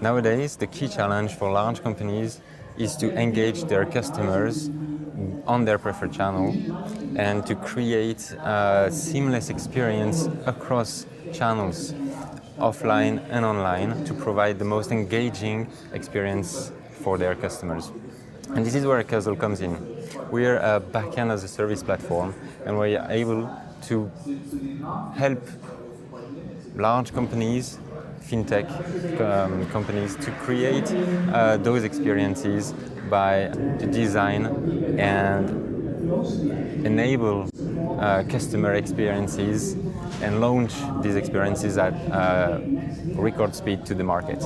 Nowadays, the key challenge for large companies is to engage their customers on their preferred channel and to create a seamless experience across channels, offline and online, to provide the most engaging experience for their customers. And this is where Kuzzle comes in. We're a backend as a service platform, and we're able to help large companies, fintech companies, to create those experiences by design and enable customer experiences and launch these experiences at record speed to the market.